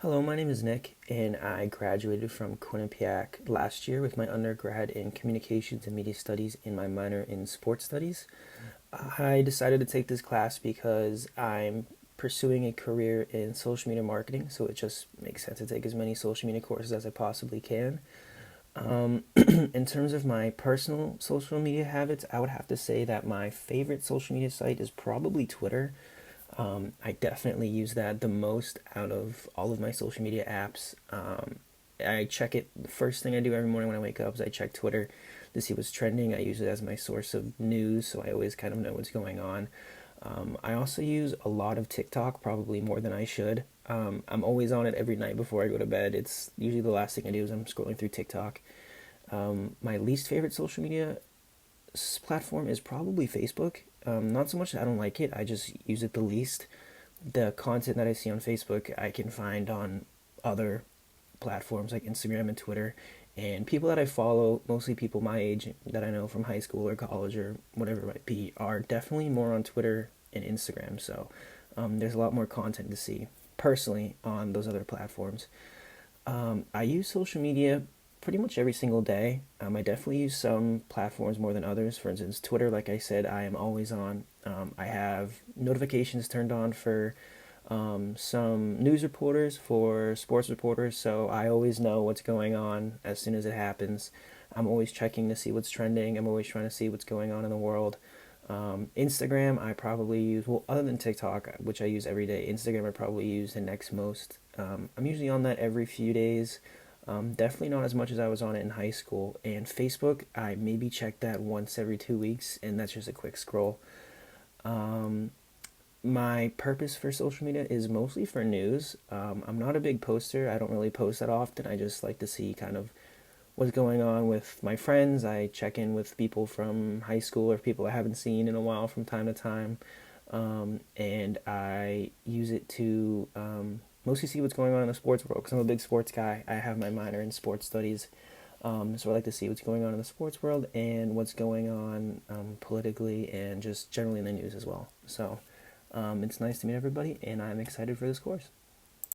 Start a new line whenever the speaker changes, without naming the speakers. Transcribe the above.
Hello, my name is Nick, and I graduated from Quinnipiac last year with my undergrad in Communications and Media Studies and my minor in Sports Studies. I decided to take this class because I'm pursuing a career in social media marketing, so it just makes sense to take as many social media courses as I possibly can. In terms of my personal social media habits, I would have to say that my favorite social media site is probably Twitter. I definitely use that the most out of all of my social media apps. I check it. The first thing I do every morning when I wake up is I check Twitter to see what's trending. I use it as my source of news, so I always kind of know what's going on. I also use a lot of TikTok, probably more than I should. I'm always on it every night before I go to bed. It's usually the last thing I do is I'm scrolling through TikTok. My least favorite social media platform is probably Facebook. Not so much that I don't like it, I just use it the least. The content that I see on Facebook, I can find on other platforms like Instagram and Twitter. And people that I follow, mostly people my age that I know from high school or college or whatever it might be, are definitely more on Twitter and Instagram. So there's a lot more content to see personally on those other platforms. I use social media pretty much every single day. I definitely use some platforms more than others. For instance, Twitter, like I said, I am always on. I have notifications turned on for some news reporters, for sports reporters, so I always know what's going on as soon as it happens. I'm always checking to see what's trending. I'm always trying to see what's going on in the world. Instagram, I probably use, well, other than TikTok, which I use every day, Instagram I probably use the next most. I'm usually on that every few days. Definitely not as much as I was on it in high school. And Facebook, I maybe check that once every 2 weeks, and that's just a quick scroll. Um, my purpose for social media is mostly for news. I'm not a big poster. I don't really post that often. I just like to see kind of what's going on with my friends. I check in with people from high school or people I haven't seen in a while from time to time. And I use it to mostly see what's going on in the sports world because I'm a big sports guy. I have my minor in sports studies. So I like to see what's going on in the sports world and what's going on politically and just generally in the news as well. So it's nice to meet everybody, and I'm excited for this course.